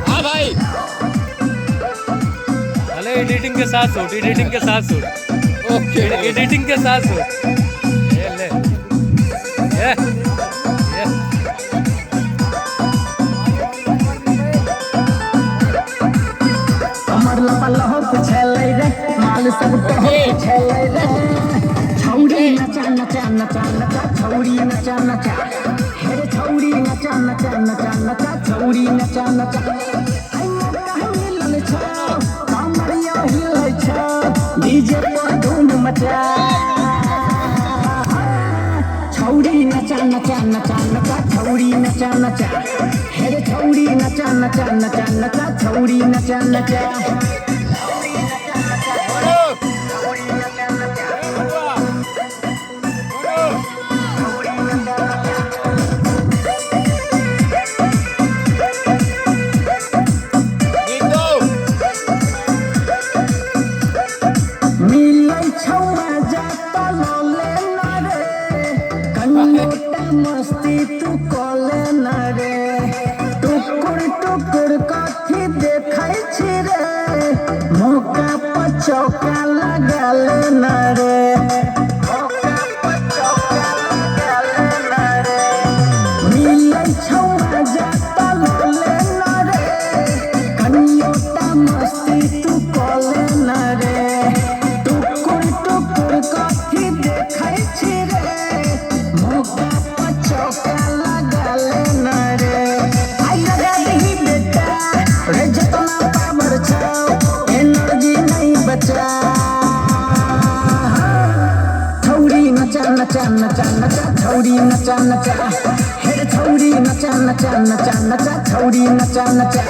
हाँ भाई, अरे एडिटिंग के साथ शूट, एडिटिंग के साथ शूट, ओके एडिटिंग के साथ शूट। ये ले, ये हमर लपलहक छलै रे माल सब कहत छलै रे छौरी नचा नचा नचा नचा छौरी नचा नचा हे रे छौरी नचा नचा नचा नचा छौरी नचा नचा आई मक्का मिलल छ कमरिया हिलै छ डीजे पर धूम मचा छौरी नचा नचा नचा नचा छौरी नचा नचा हे रे छौरी नचा नचा नचा नचा छौरी नचा नचा मिलै छौ मजा त लले न रे कन्योटा मस्ती तू कले न रे टुकुर टुकुर कथी देखै छी रे मौका पर चौका लगाले न रे मौका पर चौका लगाले न रे मिलै छौ मजा त लले न रे कन्योटा मस्ती तू कले न रे टुकुर टुकुर कथी देखै छी रे मौका पर चौका लगाले न रे आई लगा दही बेटा रे जितना पावर छौ एनर्जी नहीं बचा छौरी नचा नचा नचा नचा छौरी नचा नचा हे रे छौरी नचा नचा नचा नचा छौरी नचा नचा